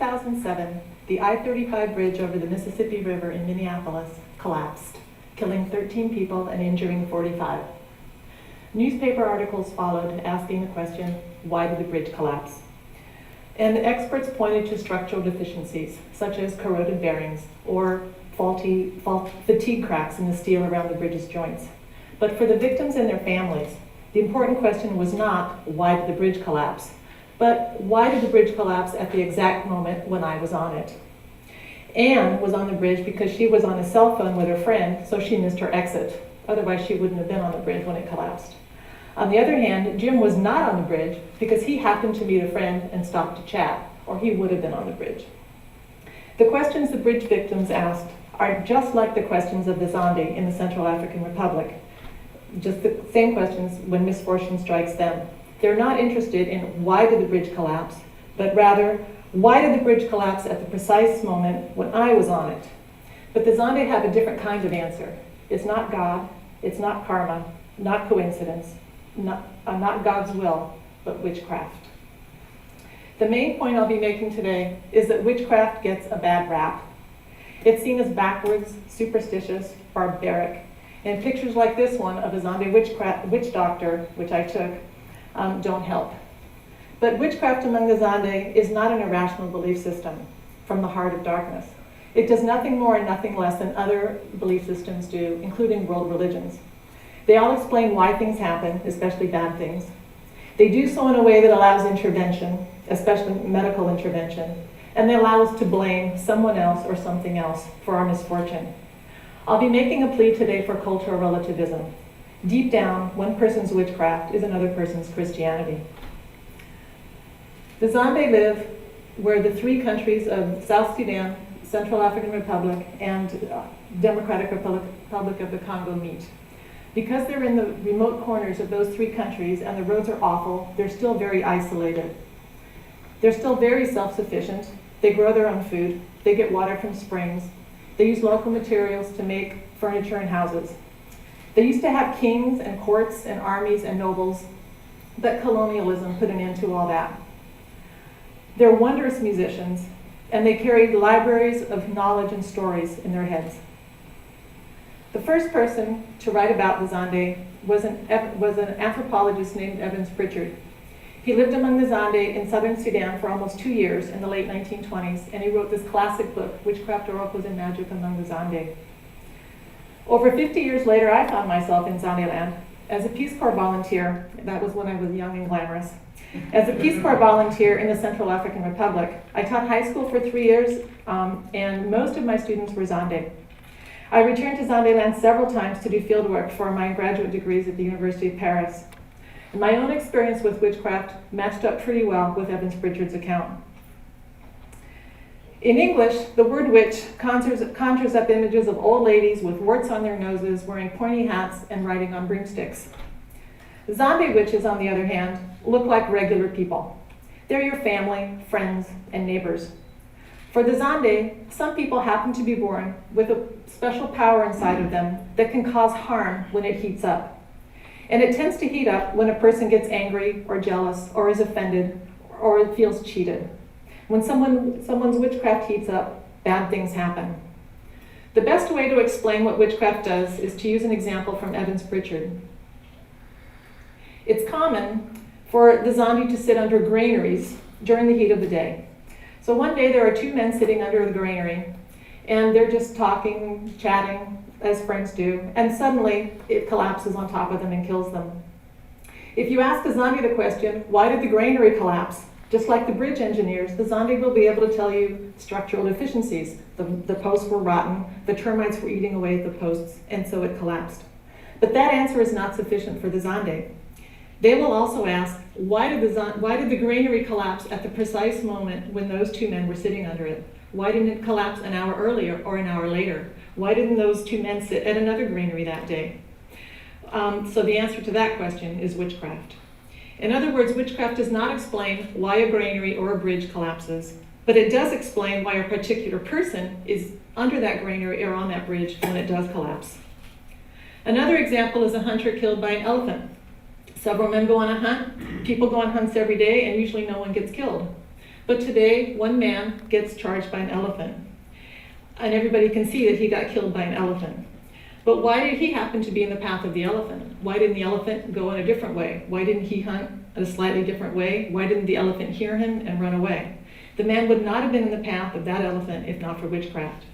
2007, the I-35 bridge over the Mississippi River in Minneapolis collapsed, killing 13 people and injuring 45. Newspaper articles followed asking the question, why did the bridge collapse? And experts pointed to structural deficiencies, such as corroded bearings or fatigue cracks in the steel around the bridge's joints. But for the victims and their families, the important question was not, why did the bridge collapse? But why did the bridge collapse at the exact moment when I was on it? Anne was on the bridge because she was on a cell phone with her friend, so she missed her exit. Otherwise, she wouldn't have been on the bridge when it collapsed. On the other hand, Jim was not on the bridge because he happened to meet a friend and stopped to chat, or he would have been on the bridge. The questions the bridge victims asked are just like the questions of the Zonday in the Central African Republic. Just the same questions when misfortune strikes them. They're not interested in why did the bridge collapse, but rather, why did the bridge collapse at the precise moment when I was on it? But the Zonday have a different kind of answer. It's not God, it's not karma, not coincidence, not God's will, but witchcraft. The main point I'll be making today is that witchcraft gets a bad rap. It's seen as backwards, superstitious, barbaric, and pictures like this one of a Zonday witch doctor, which I took, don't help. But witchcraft among the Zonday is not an irrational belief system from the heart of darkness. It does nothing more and nothing less than other belief systems do, including world religions. They all explain why things happen, especially bad things. They do so in a way that allows intervention, especially medical intervention, and they allow us to blame someone else or something else for our misfortune. I'll be making a plea today for cultural relativism. Deep down, one person's witchcraft is another person's Christianity. The Zonday live where the three countries of South Sudan, Central African Republic, and Democratic Republic of the Congo meet. Because they're in the remote corners of those three countries and the roads are awful, they're still very isolated. They're still very self-sufficient. They grow their own food. They get water from springs. They use local materials to make furniture and houses. They used to have kings and courts and armies and nobles, but colonialism put an end to all that. They're wondrous musicians, and they carried libraries of knowledge and stories in their heads. The first person to write about the Zonday was an anthropologist named Evans Pritchard. He lived among the Zonday in southern Sudan for almost 2 years in the late 1920s, and he wrote this classic book, Witchcraft, Oracles, and Magic Among the Zonday. Over 50 years later, I found myself in Zonderland as a Peace Corps volunteer. That was when I was young and glamorous. As a Peace Corps volunteer in the Central African Republic, I taught high school for 3 years, and most of my students were Zonday. I returned to Zonderland several times to do field work for my graduate degrees at the University of Paris. And my own experience with witchcraft matched up pretty well with Evans Pritchard's account. In English, the word witch conjures up images of old ladies with warts on their noses, wearing pointy hats, and riding on broomsticks. Zombie witches, on the other hand, look like regular people. They're your family, friends, and neighbors. For the Zonday, some people happen to be born with a special power inside of them that can cause harm when it heats up. And it tends to heat up when a person gets angry or jealous or is offended or feels cheated. When someone's witchcraft heats up, bad things happen. The best way to explain what witchcraft does is to use an example from Evans Pritchard. It's common for the Zonday to sit under granaries during the heat of the day. So one day there are two men sitting under the granary, and they're just talking, chatting, as friends do, and suddenly it collapses on top of them and kills them. If you ask the Zonday the question, why did the granary collapse? Just like the bridge engineers, the Zonday will be able to tell you structural deficiencies. The posts were rotten, the termites were eating away at the posts, and so it collapsed. But that answer is not sufficient for the Zonday. They will also ask, why did the granary collapse at the precise moment when those two men were sitting under it? Why didn't it collapse an hour earlier or an hour later? Why didn't those two men sit at another granary that day? So the answer to that question is witchcraft. In other words, witchcraft does not explain why a granary or a bridge collapses, but it does explain why a particular person is under that granary or on that bridge when it does collapse. Another example is a hunter killed by an elephant. Several men go on a hunt. People go on hunts every day, and usually no one gets killed. But today, one man gets charged by an elephant. And everybody can see that he got killed by an elephant. But why did he happen to be in the path of the elephant? Why didn't the elephant go in a different way? Why didn't he hunt a slightly different way? Why didn't the elephant hear him and run away? The man would not have been in the path of that elephant if not for witchcraft.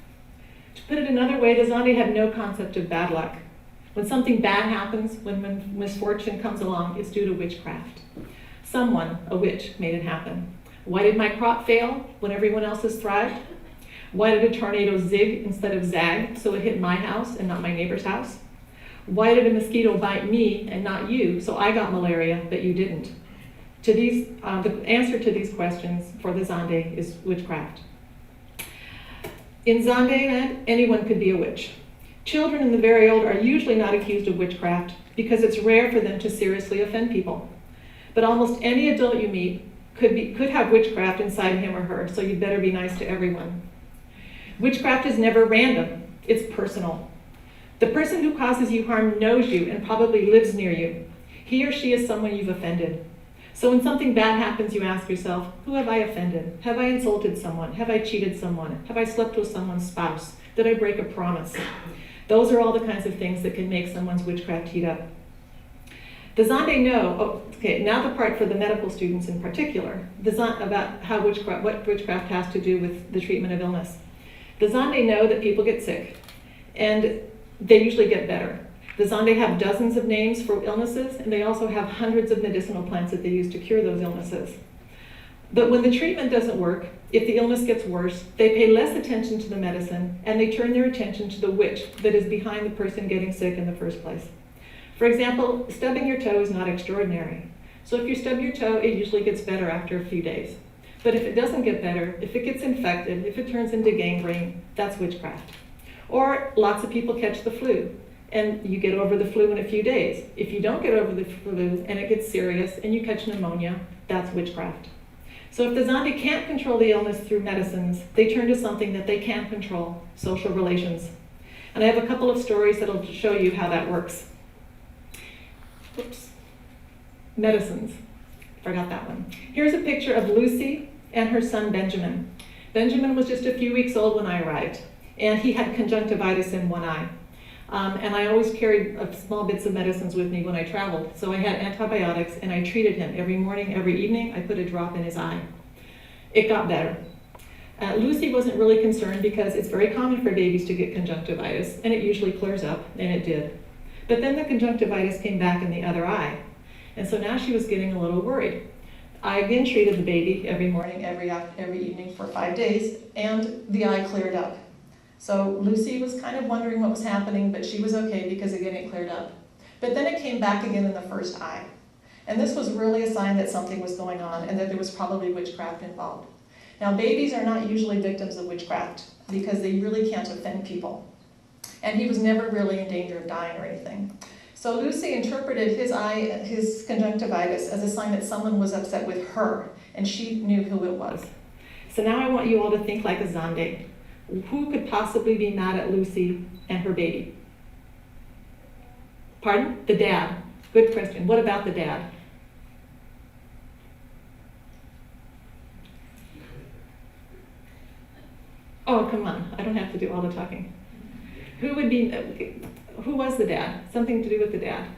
To put it another way, the Zonday have no concept of bad luck. When something bad happens, when misfortune comes along, it's due to witchcraft. Someone, a witch, made it happen. Why did my crop fail when everyone else has thrived? Why did a tornado zig instead of zag so it hit my house and not my neighbor's house? Why did a mosquito bite me and not you so I got malaria but you didn't? The answer to these questions for the Zonday is witchcraft. In Zonday land, anyone could be a witch. Children and the very old are usually not accused of witchcraft because it's rare for them to seriously offend people. But almost any adult you meet could have witchcraft inside him or her, so you'd better be nice to everyone. Witchcraft is never random, it's personal. The person who causes you harm knows you and probably lives near you. He or she is someone you've offended. So when something bad happens, you ask yourself, who have I offended? Have I insulted someone? Have I cheated someone? Have I slept with someone's spouse? Did I break a promise? Those are all the kinds of things that can make someone's witchcraft heat up. The Zonday know, now the part for the medical students in particular, about how what witchcraft has to do with the treatment of illness. The Zonday know that people get sick, and they usually get better. The Zonday have dozens of names for illnesses, and they also have hundreds of medicinal plants that they use to cure those illnesses. But when the treatment doesn't work, if the illness gets worse, they pay less attention to the medicine, and they turn their attention to the witch that is behind the person getting sick in the first place. For example, stubbing your toe is not extraordinary. So if you stub your toe, it usually gets better after a few days. But if it doesn't get better, if it gets infected, if it turns into gangrene, that's witchcraft. Or lots of people catch the flu, and you get over the flu in a few days. If you don't get over the flu and it gets serious and you catch pneumonia, that's witchcraft. So if the Zonday can't control the illness through medicines, they turn to something that they can control, social relations. And I have a couple of stories that'll show you how that works. Oops. Medicines. Forgot that one. Here's a picture of Lucy and her son Benjamin. Benjamin was just a few weeks old when I arrived, and he had conjunctivitis in one eye. And I always carried small bits of medicines with me when I traveled. So I had antibiotics, and I treated him every morning, every evening. I put a drop in his eye. It got better. Lucy wasn't really concerned because it's very common for babies to get conjunctivitis, and it usually clears up, and it did. But then the conjunctivitis came back in the other eye. And so now she was getting a little worried. I again treated the baby every morning, every evening for 5 days, and the eye cleared up. So Lucy was kind of wondering what was happening, but she was okay because again it cleared up. But then it came back again in the first eye. And this was really a sign that something was going on and that there was probably witchcraft involved. Now babies are not usually victims of witchcraft because they really can't offend people. And he was never really in danger of dying or anything. So Lucy interpreted his conjunctivitis as a sign that someone was upset with her, and she knew who it was. So now I want you all to think like a Zonday. Who could possibly be mad at Lucy and her baby? Pardon? The dad. Good question. What about the dad? Oh, come on. I don't have to do all the talking. Who was the dad? Something to do with the dad.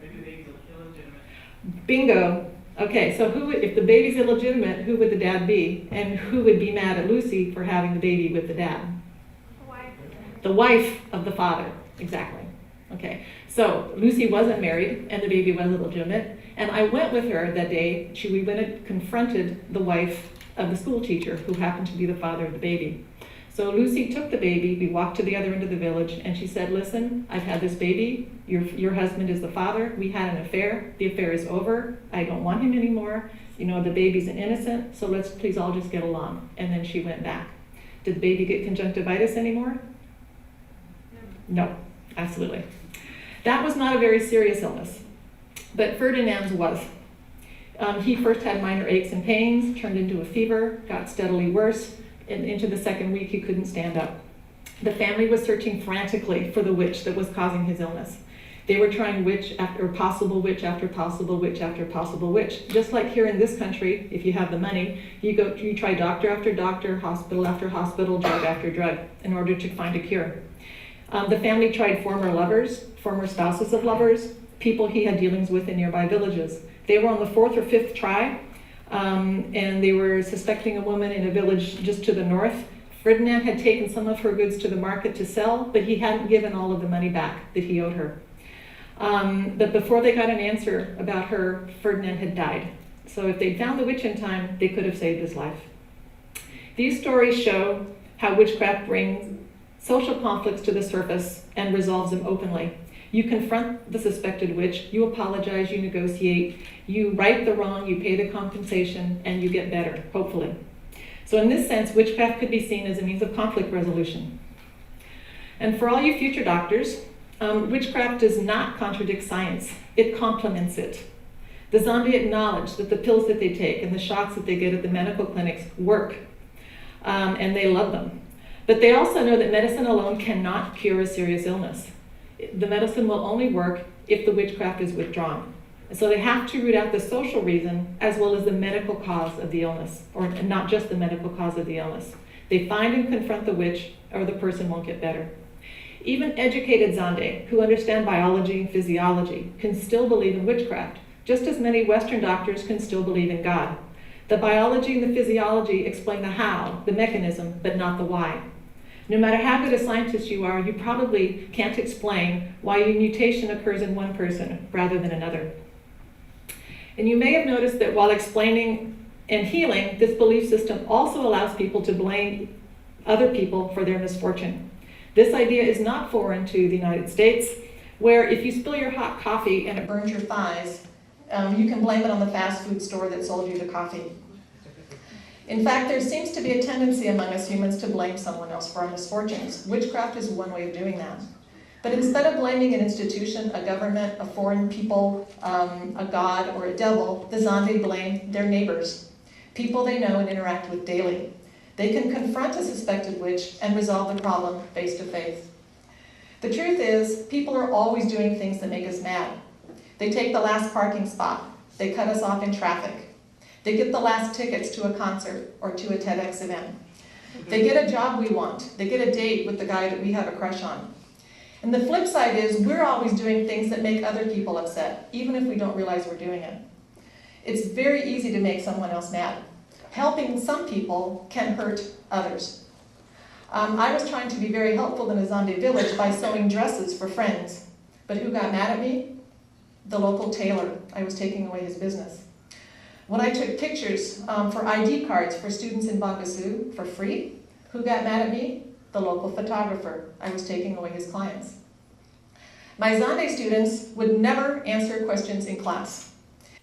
Maybe the baby's illegitimate. Bingo. Okay, so if the baby's illegitimate, who would the dad be? And who would be mad at Lucy for having the baby with the dad? The wife. The wife of the father, exactly. Okay, so Lucy wasn't married and the baby was illegitimate. And I went with her that day. We went and confronted the wife of the school teacher who happened to be the father of the baby. So Lucy took the baby, we walked to the other end of the village, and she said, listen, I've had this baby, your husband is the father, we had an affair, the affair is over, I don't want him anymore, the baby's an innocent, so let's please all just get along. And then she went back. Did the baby get conjunctivitis anymore? No, absolutely. That was not a very serious illness, but Ferdinands was. He first had minor aches and pains, turned into a fever, got steadily worse. Into the second week, he couldn't stand up. The family was searching frantically for the witch that was causing his illness. They were trying witch after possible witch after possible witch after possible witch. Just like here in this country, if you have the money, you try doctor after doctor, hospital after hospital, drug after drug in order to find a cure. The family tried former lovers, former spouses of lovers, people he had dealings with in nearby villages. They were on the 4th or 5th try, and they were suspecting a woman in a village just to the north. Ferdinand had taken some of her goods to the market to sell, but he hadn't given all of the money back that he owed her. But before they got an answer about her, Ferdinand had died. So if they'd found the witch in time, they could have saved his life. These stories show how witchcraft brings social conflicts to the surface and resolves them openly. You confront the suspected witch, you apologize, you negotiate, you right the wrong, you pay the compensation, and you get better, hopefully. So in this sense, witchcraft could be seen as a means of conflict resolution. And for all you future doctors, witchcraft does not contradict science, it complements it. The Zonday acknowledge that the pills that they take and the shots that they get at the medical clinics work, and they love them. But they also know that medicine alone cannot cure a serious illness. The medicine will only work if the witchcraft is withdrawn. So they have to root out the social reason as well as the medical cause of the illness, or not just the medical cause of the illness. They find and confront the witch, or the person won't get better. Even educated Zonday, who understand biology and physiology, can still believe in witchcraft, just as many Western doctors can still believe in God. The biology and the physiology explain the how, the mechanism, but not the why. No matter how good a scientist you are, you probably can't explain why a mutation occurs in one person rather than another. And you may have noticed that while explaining and healing, this belief system also allows people to blame other people for their misfortune. This idea is not foreign to the United States, where if you spill your hot coffee and it burns your thighs, you can blame it on the fast food store that sold you the coffee. In fact, there seems to be a tendency among us humans to blame someone else for our misfortunes. Witchcraft is one way of doing that. But instead of blaming an institution, a government, a foreign people, a god, or a devil, the Zonday blame their neighbors, people they know and interact with daily. They can confront a suspected witch and resolve the problem face to face. The truth is, people are always doing things that make us mad. They take the last parking spot. They cut us off in traffic. They get the last tickets to a concert or to a TEDx event. They get a job we want. They get a date with the guy that we have a crush on. And the flip side is we're always doing things that make other people upset, even if we don't realize we're doing it. It's very easy to make someone else mad. Helping some people can hurt others. I was trying to be very helpful in a Zonday village by sewing dresses for friends. But who got mad at me? The local tailor. I was taking away his business. When I took pictures for ID cards for students in Bangassou for free, who got mad at me? The local photographer. I was taking away his clients. My Zonday students would never answer questions in class.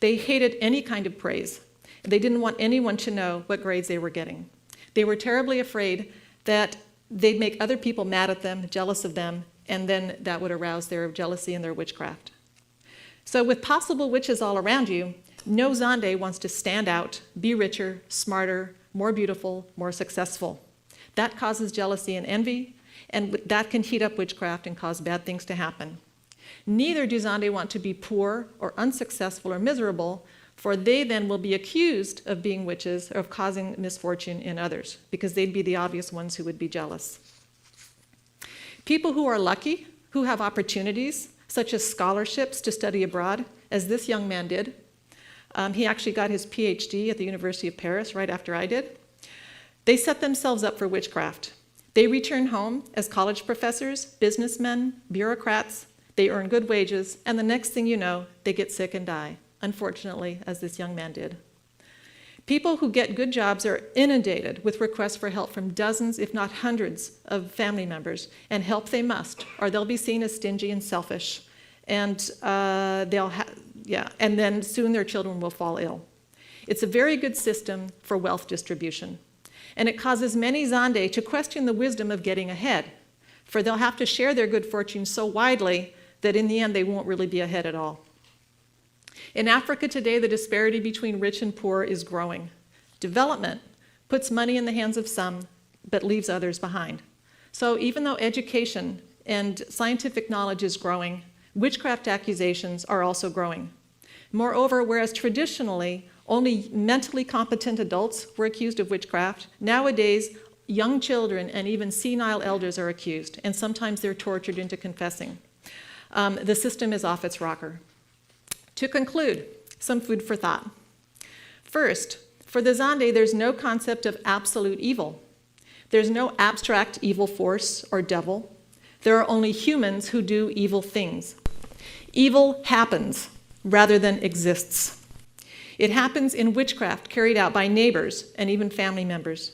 They hated any kind of praise. They didn't want anyone to know what grades they were getting. They were terribly afraid that they'd make other people mad at them, jealous of them, and then that would arouse their jealousy and their witchcraft. So with possible witches all around you, no Zonday wants to stand out, be richer, smarter, more beautiful, more successful. That causes jealousy and envy, and that can heat up witchcraft and cause bad things to happen. Neither do Zonday want to be poor or unsuccessful or miserable, for they then will be accused of being witches or of causing misfortune in others, because they'd be the obvious ones who would be jealous. People who are lucky, who have opportunities, such as scholarships to study abroad, as this young man did. He actually got his PhD at the University of Paris right after I did. They set themselves up for witchcraft. They return home as college professors, businessmen, bureaucrats. They earn good wages, and the next thing you know, they get sick and die, unfortunately, as this young man did. People who get good jobs are inundated with requests for help from dozens, if not hundreds, of family members, and help they must, or they'll be seen as stingy and selfish, and and then soon their children will fall ill. It's a very good system for wealth distribution, and it causes many Zonday to question the wisdom of getting ahead, for they'll have to share their good fortune so widely that in the end they won't really be ahead at all. In Africa today, the disparity between rich and poor is growing. Development puts money in the hands of some, but leaves others behind. So even though education and scientific knowledge is growing, witchcraft accusations are also growing. Moreover, whereas traditionally only mentally competent adults were accused of witchcraft, nowadays young children and even senile elders are accused, and sometimes they're tortured into confessing. The system is off its rocker. To conclude, some food for thought. First, for the Zonday, there's no concept of absolute evil. There's no abstract evil force or devil. There are only humans who do evil things. Evil happens rather than exists. It happens in witchcraft carried out by neighbors and even family members.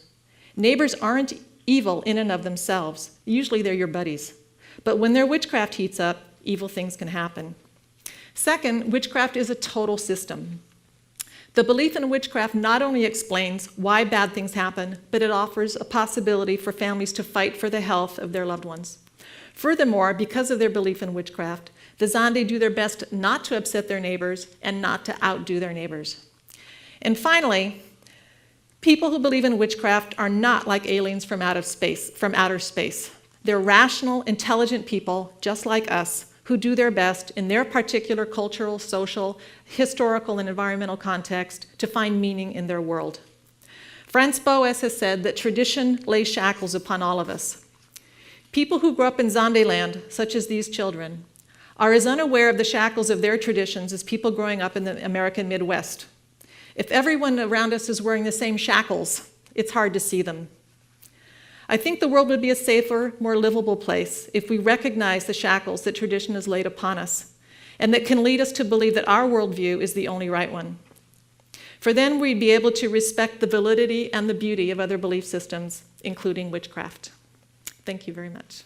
Neighbors aren't evil in and of themselves. Usually they're your buddies. But when their witchcraft heats up, evil things can happen. Second, witchcraft is a total system. The belief in witchcraft not only explains why bad things happen, but it offers a possibility for families to fight for the health of their loved ones. Furthermore, because of their belief in witchcraft, the Zonday do their best not to upset their neighbors and not to outdo their neighbors. And finally, people who believe in witchcraft are not like aliens from outer space. They're rational, intelligent people, just like us, who do their best in their particular cultural, social, historical, and environmental context to find meaning in their world. Franz Boas has said that tradition lays shackles upon all of us. People who grew up in Zonday land, such as these children, are as unaware of the shackles of their traditions as people growing up in the American Midwest. If everyone around us is wearing the same shackles, it's hard to see them. I think the world would be a safer, more livable place if we recognize the shackles that tradition has laid upon us, and that can lead us to believe that our worldview is the only right one. For then we'd be able to respect the validity and the beauty of other belief systems, including witchcraft. Thank you very much.